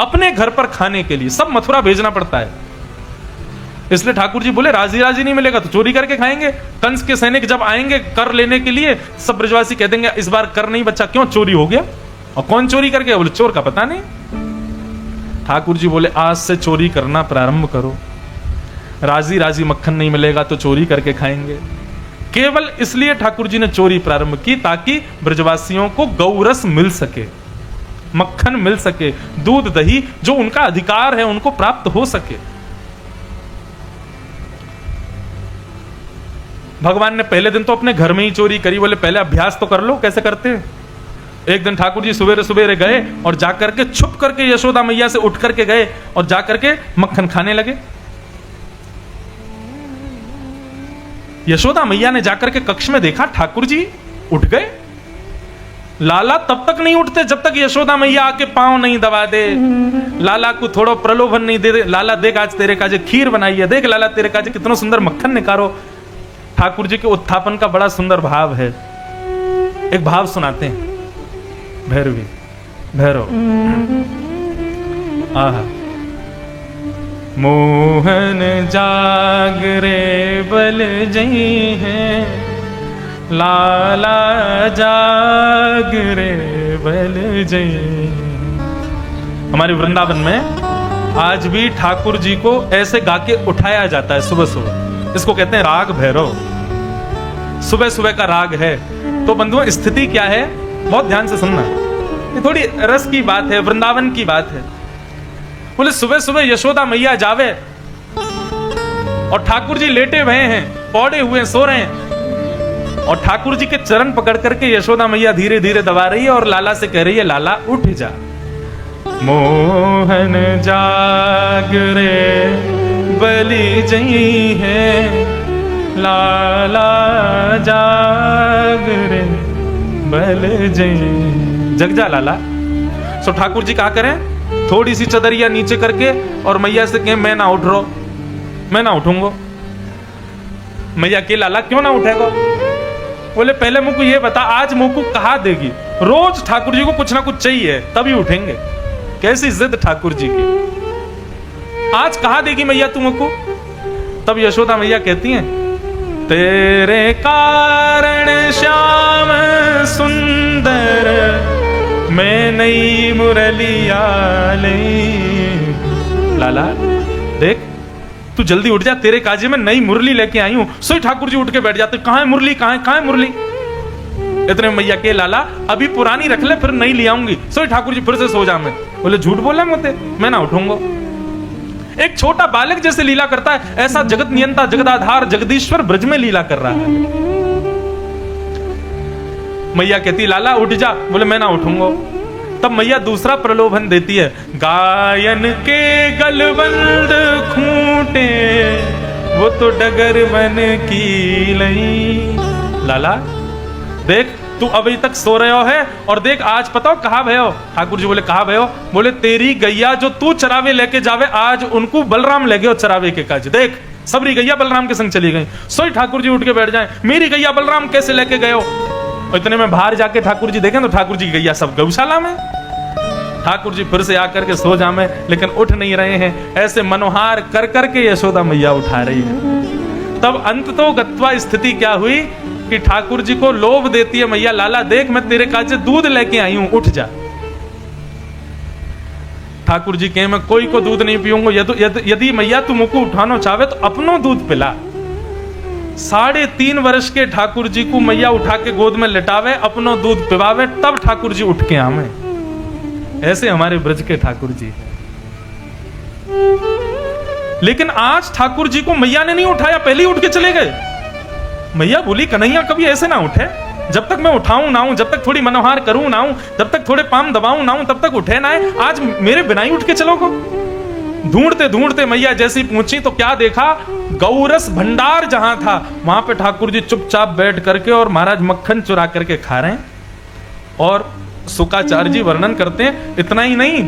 अपने घर पर खाने के लिए, सब मथुरा भेजना पड़ता है। इसलिए ठाकुर जी बोले राजी राजी नहीं मिलेगा तो चोरी करके खाएंगे। कंस के सैनिक जब आएंगे कर लेने के लिए, सब ब्रजवासी कह देंगे इस बार कर नहीं बचा, क्यों चोरी हो गया। और कौन चोरी करके, बोले चोर का पता नहीं। ठाकुर जी बोले आज से चोरी करना प्रारंभ करो, राजी राजी मक्खन नहीं मिलेगा तो चोरी करके खाएंगे। केवल इसलिए ठाकुर जी ने चोरी प्रारंभ की ताकि ब्रजवासियों को गौरस मिल सके, मक्खन मिल सके, दूध दही जो उनका अधिकार है उनको प्राप्त हो सके। भगवान ने पहले दिन तो अपने घर में ही चोरी करी, बोले पहले अभ्यास तो कर लो कैसे करते हैं। एक दिन ठाकुर जी सवेरे सवेरे गए और जाकर के छुप करके यशोदा मैया से उठ करके गए और जाकर के मक्खन खाने लगे। यशोदा मैया ने जाकर के कक्ष में देखा ठाकुर जी उठ गए। लाला तब तक नहीं उठते जब तक यशोदा मैया आके पांव नहीं दबा दे, लाला को थोड़ा प्रलोभन नहीं दे दे, लाला देख आज तेरे काजे खीर बनाई है, देख लाला तेरे काजे कितना सुंदर मक्खन निकारो। ठाकुर जी के उत्थापन का बड़ा सुंदर भाव है, एक भाव सुनाते हैं। भैरवी भैरव आहा, मोहन जागरे बल जई है, लाला जागरे बल जई। हमारे वृंदावन में आज भी ठाकुर जी को ऐसे गा के उठाया जाता है सुबह सुबह। इसको कहते हैं राग भैरव, सुबह सुबह का राग है। तो बंधुओं स्थिति क्या है, बहुत ध्यान से सुनना, ये थोड़ी रस की बात है, वृंदावन की बात है। बोले सुबह सुबह यशोदा मैया जावे और ठाकुर जी लेटे हुए हैं, पौड़े हुए सो रहे हैं, और ठाकुर जी के चरण पकड़ करके यशोदा मैया धीरे धीरे दबा रही है और लाला से कह रही है लाला उठ जा। मोहन जागरे बलि जई है, लाला जागरे बल जई। जग जा लाला। सो ठाकुर जी क्या करें, थोड़ी सी चदरिया नीचे करके और मैया से कहें मैं ना उठ रहा, मैं ना उठूंगा। मैया के लाला क्यों ना उठेगा। बोले पहले मुझको ये बता आज मुझको कहा देगी। रोज ठाकुर जी को कुछ ना कुछ चाहिए तभी उठेंगे। कैसी जिद ठाकुर जी की। आज कहा देगी मैया तुमको? तब यशोदा मैया कहती हैं, तेरे कारण श्याम सुंदर मैं नई मुरलिया ले। लाला देख, तू जल्दी उठ जा, तेरे काजे में नई मुरली लेके आई हूं। सोई ठाकुर जी उठ के बैठ जाते, कहां है मुरली, कहां है मुरली? इतने मैया के, लाला अभी पुरानी रख ले, फिर नई ले आऊंगी। सोई ठाकुर जी फिर से सो जा। मैं बोले झूठ बोला मुझे, मैं ना उठूंगा। एक छोटा बालक जैसे लीला करता है, ऐसा जगत नियंता जगदाधार जगदीश्वर ब्रज में लीला कर रहा है। मैया कहती लाला उठ जा। बोले मैं ना उठूंगा। तब मैया दूसरा प्रलोभन देती है, गायन के गलबंद खूंटे वो तो डगर मन की लई। लाला देख, तू अभी तक सो रहे हो है, और देख आज बताओ कहा भयो? ठाकुर जी बोले कहा भयो? बोले तेरी गैया जो तू चरावे लेके जावे, आज उनको बलराम ले गए चरावे के काज। देख सबरी गैया बलराम के संग चली गई। सोई ठाकुर जी उठ के बैठ जाए, मेरी गैया बलराम कैसे लेके गए हो? इतने में बाहर जाके ठाकुर जी देखें तो ठाकुर जी की गैया सब गौशाला में। ठाकुर जी फिर से आकर के सो जामे, लेकिन उठ नहीं रहे हैं। ऐसे मनोहार कर करके यशोदा मैया उठा रही है। तब अंत तो गत्वा स्थिति क्या हुई कि ठाकुर जी को लोभ देती है मैया, लाला देख मैं तेरे काजे दूध लेके आई हूं, उठ जा। ठाकुर जी कहे मैं कोई को दूध नहीं पीऊंगा। यदि मैया तू मुझको उठाना चाहे तो अपनो दूध पिला। 3.5 वर्ष के ठाकुर जी को मैया उठा के गोद में लेटावे, अपनो दूध पिवावे, तब ठाकुर जी उठ के आवे। ऐसे हमारे ब्रज के ठाकुर जी हैं। लेकिन आज ठाकुर जी को मैया ने नहीं उठाया, पहले ही उठ के चले गए। मैया बोली कन्हैया कभी ऐसे ना उठे, जब तक मैं उठाऊं ना हूं, जब तक थोड़ी मनोहार करूं ना हूं, जब तक थोड़े पाम दबाऊं ना हूं, तब तक उठे ना है। आज मेरे बिना ही उठ के चलोगे। ढूंढते ढूंढते मैया जैसी पहुंची तो क्या देखा, गौरस भंडार जहां था वहां पे ठाकुर जी चुपचाप बैठ करके और महाराज मक्खन चुरा करके खा रहे हैं। और सुकाचार्य जी वर्णन करते हैं, इतना ही नहीं,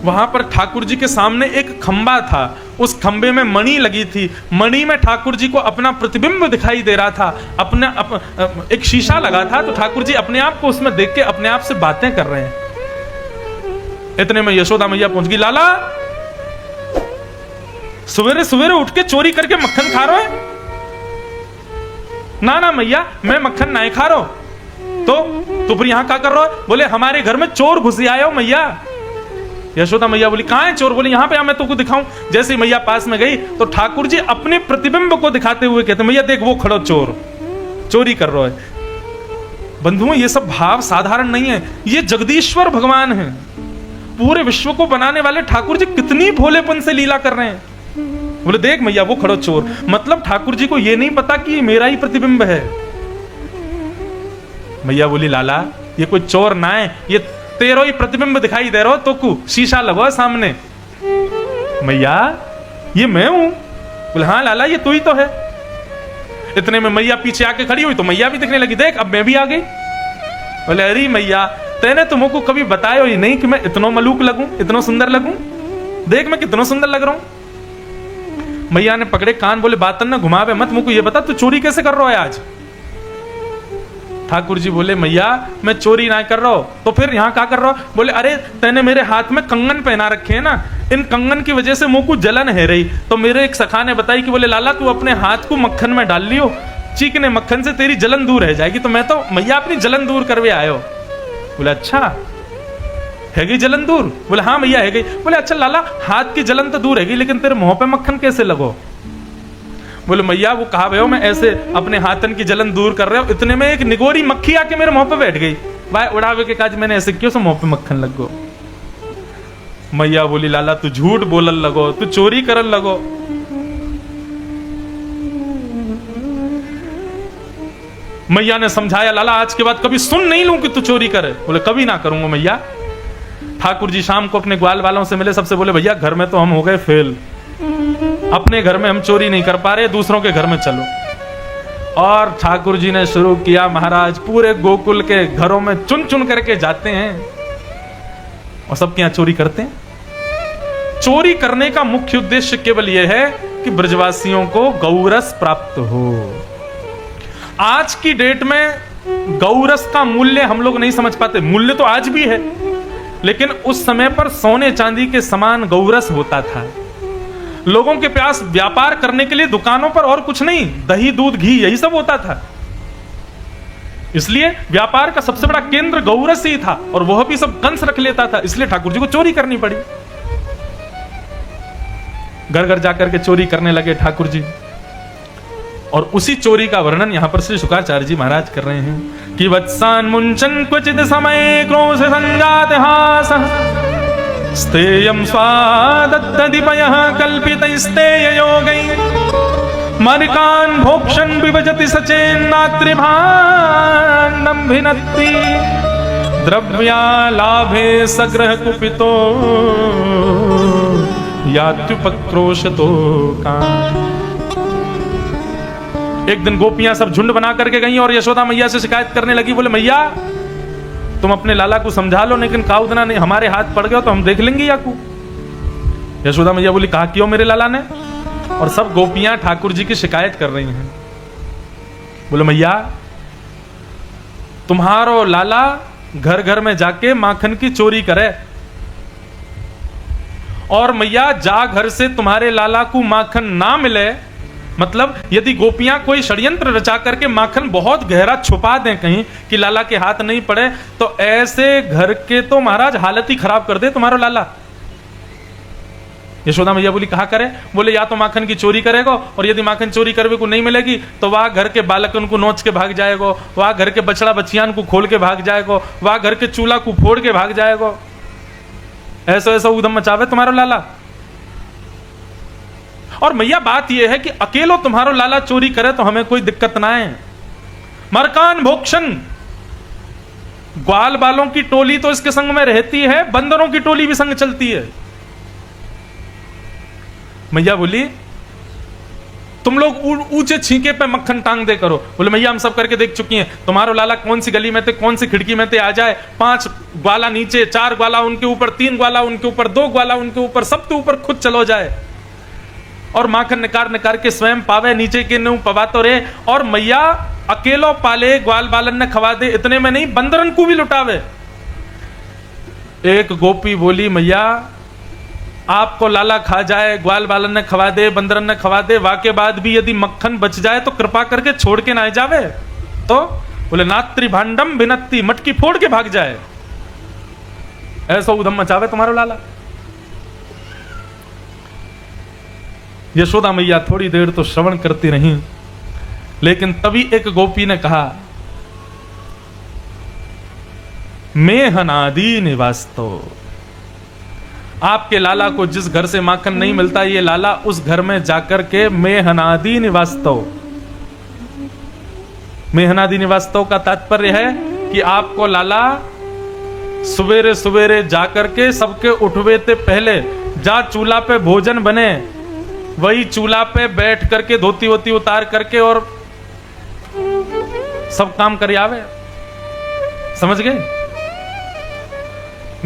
वहां पर ठाकुर जी के सामने एक खंबा था, उस खंबे में मणि लगी थी, मणि में ठाकुर जी को अपना प्रतिबिंब दिखाई दे रहा था। एक शीशा लगा था, तो ठाकुर जी अपने आप को उसमें देख के अपने आप से बातें कर रहे हैं। इतने में यशोदा मैया पहुंच गई, लाला सवेरे सवेरे उठ के चोरी करके मक्खन खा रहे हो? ना ना मैया मैं मक्खन नहीं खा रहा। तो फिर यहां क्या कर रहे हो? बोले हमारे घर में चोर घुस आए हो मैया। यशोदा मैया बोली कहां है चोर? बोले यहां पे आ, मैं तुमको दिखाऊं। जैसे मैया पास में गई तो ठाकुर जी अपने प्रतिबिंब को दिखाते हुए कहते, मैया देख वो खड़ो चोर, चोरी कर रहा है। बंधुओं ये सब भाव साधारण नहीं है, ये जगदीश्वर भगवान है। पूरे विश्व को बनाने वाले ठाकुर जी कितनी भोलेपन से लीला कर रहे हैं। बोले देख मैया वो खड़ो चोर, मतलब ठाकुर जी को ये नहीं पता कि ये मेरा ही प्रतिबिंब है। मैया बोली लाला ये कोई चोर ना है, ये तेरो ही प्रतिबिंब दिखाई दे रहा हो, तो कु शीशा लगो सामने। मैया ये मैं हूं। बोले हाँ लाला ये तू ही तो है। इतने में मैया पीछे आके खड़ी हुई तो मैया भी दिखने लगी, देख अब मैं भी आ गई। बोले अरे मैया तेने तुमको कभी बताया ही नहीं कि मैं इतना मलूक लगूं, इतना सुंदर लगूं, देख मैं कितना सुंदर लग रहा हूं। मैया ने पकड़े कान, बोले बातन ना घुमावे मत, मुझको ये बता तू चोरी कैसे कर रहा है आज? ठाकुर जी बोले मैया मैं चोरी ना कर रहा हूं, तो फिर यहां क्या कर रहा हूं? बोले अरे तैने मेरे हाथ में कंगन पहना रखे हैं ना, इन कंगन की वजह से मुंह को जलन है रही। तो मेरे एक सखा ने बताई कि बोले लाला तू अपने हाथ को मक्खन में डाल लियो, चीकने मक्खन से तेरी जलन दूर रह जाएगी। तो मैं तो मैया अपनी जलन दूर करवे आयो। बोले अच्छा है गई जलन दूर? बोले हाँ मैया है गई। बोले अच्छा लाला हाथ की जलन तो दूर है गई, लेकिन तेरे मुंह पे मक्खन कैसे लगो? बोले मैया वो कहा भैया मैं ऐसे अपने हाथन की जलन दूर कर रहे हो। इतने में एक निगोरी मक्खी आके मेरे मुंह पे बैठ गई। भाई उड़ावे के काज मैंने ऐसे क्यों से मुंह पे मक्खन लग गो? मैया बोली लाला तू झूठ बोलन लगो, तू चोरी करन लगो। मैया ने समझाया लाला आज के बाद कभी सुन नहीं लूं कि तू चोरी करे। बोले कभी ना करूंगा मैया। ठाकुर जी शाम को अपने ग्वाल वालों से मिले, सबसे बोले भैया घर में तो हम हो गए फेल, अपने घर में हम चोरी नहीं कर पा रहे, दूसरों के घर में चलो। और ठाकुर जी ने शुरू किया, महाराज पूरे गोकुल के घरों में चुन चुन करके जाते हैं और सबके यहां चोरी करते हैं। चोरी करने का मुख्य उद्देश्य केवल यह है कि ब्रजवासियों को गौरस प्राप्त हो। आज की डेट में गौरस का मूल्य हम लोग नहीं समझ पाते। मूल्य तो आज भी है, लेकिन उस समय पर सोने चांदी के समान गौरस होता था। लोगों के पास व्यापार करने के लिए दुकानों पर और कुछ नहीं, दही दूध घी यही सब होता था। इसलिए व्यापार का सबसे बड़ा केंद्र गौरस ही था, और वह भी सब कंस रख लेता था। इसलिए ठाकुर जी को चोरी करनी पड़ी। घर घर जाकर के चोरी करने लगे ठाकुर जी, और उसी चोरी का वर्णन यहां पर श्री शुक्राचार्य जी महाराज कर रहे हैं कि वत्सान मुंचन क्वचित समय क्रोध संजात हास स्तेयं स्वादत्तदिपयः कल्पितैस्तेय योगै मर्कान् भोक्षन् विभजति सचेन्नात्रिभाण्डं भिनत्ति द्रव्यालाभे सग्रह कुपितो यात्युपक्रोशतो कान्। एक दिन गोपियां सब झुंड बना करके गई और यशोदा मैया से शिकायत करने लगी, बोले मैया तुम अपने लाला को समझा लो, लेकिन काउदना नहीं हमारे हाथ पड़ गया तो हम देख लेंगे याकू। यशोदा मैया बोली कहा क्यों मेरे लाला ने? और सब गोपियां ठाकुर जी की शिकायत कर रही हैं। बोले मैया तुम्हारो लाला घर घर में जाके माखन की चोरी करे, और मैया जा घर से तुम्हारे लाला को माखन ना मिले, मतलब यदि गोपियां कोई षड्यंत्र रचा करके माखन बहुत गहरा छुपा दें कहीं कि लाला के हाथ नहीं पड़े, तो ऐसे घर के तो महाराज हालत ही खराब कर दे तुम्हारा लाला। यशोदा मैया बोली कहा करे? बोले या तो माखन की चोरी करेगा, और यदि माखन चोरी करने को नहीं मिलेगी तो वह घर के बालकन को नोच के भाग जाएगा, वह घर के बछड़ा बच्चियान को खोल के भाग जाएगा, वह घर के चूल्हा को फोड़ के भाग जाएगा। ऐसा ऐसा उधम मचावे तुम्हारा लाला। और मैया बात यह है कि अकेलो तुम्हारो लाला चोरी करे तो हमें कोई दिक्कत ना है। मरकान भोक्षण, ग्वाल बालों की टोली तो इसके संग में रहती है, बंदरों की टोली भी संग चलती है। मैया बोली तुम लोग ऊंचे छींके पे मक्खन टांग दे करो। बोले मैया हम सब करके देख चुकी हैं, तुम्हारो लाला कौन सी गली में थे, कौन सी खिड़की में थे, आ जाए 5 ग्वाला नीचे, 4 ग्वाला उनके ऊपर, 3 ग्वाला उनके ऊपर, 2 ग्वाला उनके ऊपर, सबके ऊपर खुद चलो जाए, और माखन निकार के स्वयं पावे, नीचे के नु पवा तो रे। और मैया अकेलो पाले, ग्वाल बालन ने खवा दे, इतने में नहीं बंदरन को भी लुटावे। एक गोपी बोली मैया आपको लाला खा जाए, ग्वाल बालन ने खवा दे, बंदरन ने खवा दे, वाके बाद भी यदि मक्खन बच जाए तो कृपा करके छोड़ के ना जावे। तो बोले नात्री भांडम भिनत्ती, मटकी फोड़ के भाग जाए, ऐसा उधम मचावे तुम्हारा लाला। यशोदा मैया थोड़ी देर तो श्रवण करती रही, लेकिन तभी एक गोपी ने कहा मेहनादी निवास्तो, आपके लाला को जिस घर से माखन नहीं मिलता, ये लाला उस घर में जाकर के मेहनादी निवास्तो। मेहनादी निवास्तो का तात्पर्य है कि आपको लाला सवेरे सवेरे जाकर के सबके उठवे ते पहले जा चूल्हा पे भोजन बने, वही चूल्हा पे बैठ करके धोती वोती उतार करके और सब काम कर आवे। समझ गए?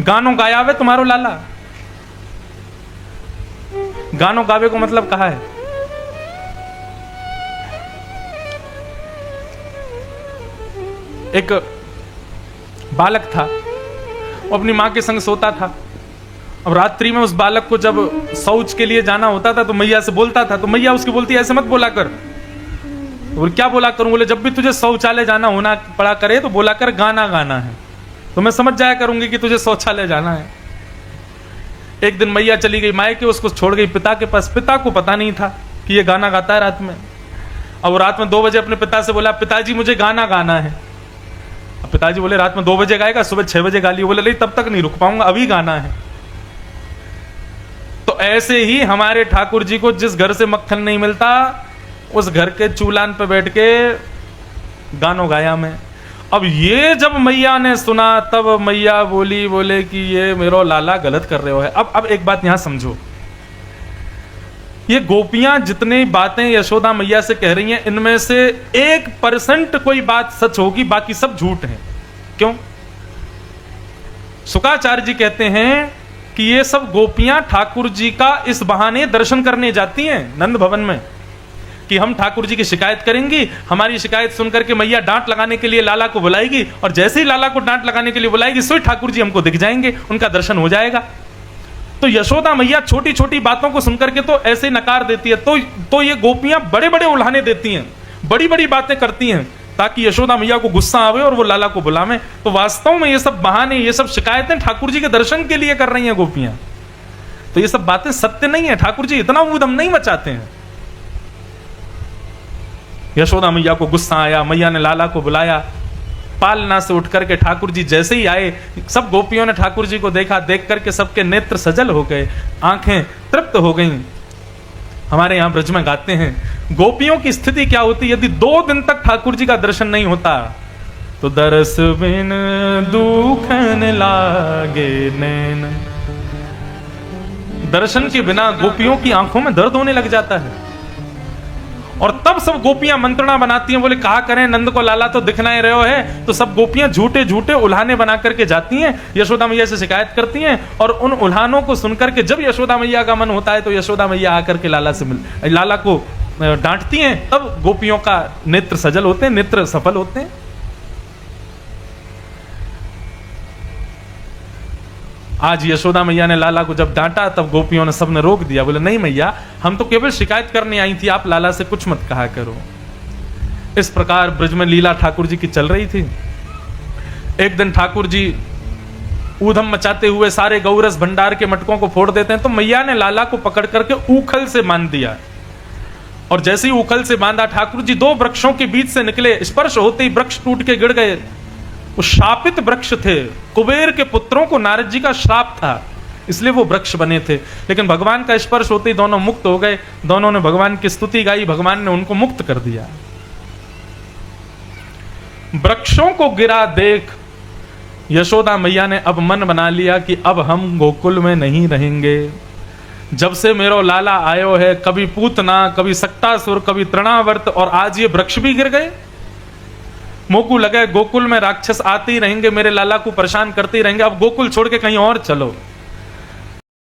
गानों गायावे तुम्हारो लाला। गानों गावे को मतलब कहा है? एक बालक था, वो अपनी मां के संग सोता था। अब रात्रि में उस बालक को जब शौच के लिए जाना होता था तो मैया से बोलता था, तो मैया उसकी बोलती ऐसे मत बोला कर। और क्या बोला करूं? बोले जब भी तुझे शौचालय जाना होना पड़ा करे तो बोला कर गाना गाना है, तो मैं समझ जाया करूंगी कि तुझे शौचालय जाना है। एक दिन मैया चली गई मायके, उसको छोड़ गई पिता के पास। पिता को पता नहीं था कि ये गाना गाता है रात में। अब रात में 2 बजे अपने पिता से बोला पिताजी मुझे गाना गाना है। अब पिताजी बोले रात में 2 बजे गाएगा, सुबह 6 बजे गा लियो। बोले नहीं तब तक नहीं रुक पाऊंगा, अभी गाना है। तो ऐसे ही हमारे ठाकुर जी को जिस घर से मक्खन नहीं मिलता, उस घर के चूल्हान पे बैठ के गानों गाया मैं। अब ये जब मैया ने सुना तब मैया बोले कि ये मेरो लाला गलत कर रहे हो है। अब एक बात यहां समझो, ये गोपियां जितनी बातें यशोदा मैया से कह रही हैं, इनमें से 1% कोई बात सच होगी, बाकी सब झूठ है। क्यों? शुक्राचार्य जी कहते हैं कि ये सब गोपियां ठाकुर जी का इस बहाने दर्शन करने जाती हैं नंद भवन में। कि हम ठाकुर जी की शिकायत करेंगी, हमारी शिकायत सुनकर के मैया डांट लगाने के लिए लाला को बुलाएगी, और जैसे ही लाला को डांट लगाने के लिए बुलाएगी सोई ठाकुर जी हमको दिख जाएंगे, उनका दर्शन हो जाएगा। तो यशोदा मैया छोटी छोटी बातों को सुनकर के तो ऐसे नकार देती है, तो ये गोपियां बड़े बड़े उल्हाने देती हैं, बड़ी बड़ी बातें करती हैं, ताकि यशोदा मैया को गुस्सा आवे और वो लाला को बुलावे। तो वास्तव में ये सब बहाने, ये सब शिकायतें ठाकुर जी के दर्शन के लिए कर रही हैं गोपियां। तो ये सब बातें सत्य नहीं है, ठाकुर जी इतना ऊधम नहीं मचाते हैं। यशोदा मैया को गुस्सा आया, मैया ने लाला को बुलाया, पालना से उठ करके ठाकुर जी जैसे ही आए, सब गोपियों ने ठाकुर जी को देखा, देख करके सबके नेत्र सजल हो गए, आंखें तृप्त हो गईं। हमारे यहां ब्रज में गाते हैं, गोपियों की स्थिति क्या होती, यदि 2 दिन तक ठाकुर जी का दर्शन नहीं होता तो दरस बिन दुखन लागे नैन, दर्शन के बिना गोपियों की आंखों में दर्द होने लग जाता है। और तब सब गोपियां मंत्रणा बनाती हैं, बोले कहा करें नंद को लाला तो दिखना ही रहे है। तो सब गोपियां झूठे झूठे उल्हाने बना करके जाती हैं, यशोदा मैया से शिकायत करती हैं, और उन उल्हानों को सुनकर के जब यशोदा मैया का मन होता है तो यशोदा मैया आकर के लाला को डांटती हैं, तब गोपियों का नेत्र सजल होते हैं, नेत्र सफल होते हैं। आज यशोदा मैया ने लाला को जब डांटा तब गोपियों ने सबने रोक दिया, बोले नहीं मैया, हम तो केवल शिकायत करने आई थी, आप लाला से कुछ मत कहा करो। इस प्रकार ब्रज में लीला ठाकुर जी की चल रही थी। एक दिन ठाकुर जी ऊधम मचाते हुए सारे गौरस भंडार के मटकों को फोड़ देते हैं, तो मैया ने लाला को पकड़ करके ऊखल से बांध दिया, और जैसे ही ऊखल से बांधा ठाकुर जी 2 वृक्षों के बीच से निकले, स्पर्श होते ही वृक्ष टूट के गिर गए। वो शापित वृक्ष थे, कुबेर के पुत्रों को नारद जी का श्राप था, इसलिए वो वृक्ष बने थे। लेकिन भगवान का स्पर्श होते ही दोनों मुक्त हो गए, दोनों ने भगवान की स्तुति गाई, भगवान ने उनको मुक्त कर दिया। वृक्षों को गिरा देख यशोदा मैया ने अब मन बना लिया कि अब हम गोकुल में नहीं रहेंगे। जब से मेरो लाला आयो है, कभी पूतना, कभी सक्टासुर, कभी तृणावर्त, और आज ये वृक्ष भी गिर गए। मोकू लगे गोकुल में राक्षस आते ही रहेंगे, मेरे लाला को परेशान करते ही रहेंगे, अब गोकुल छोड़ के कहीं और चलो।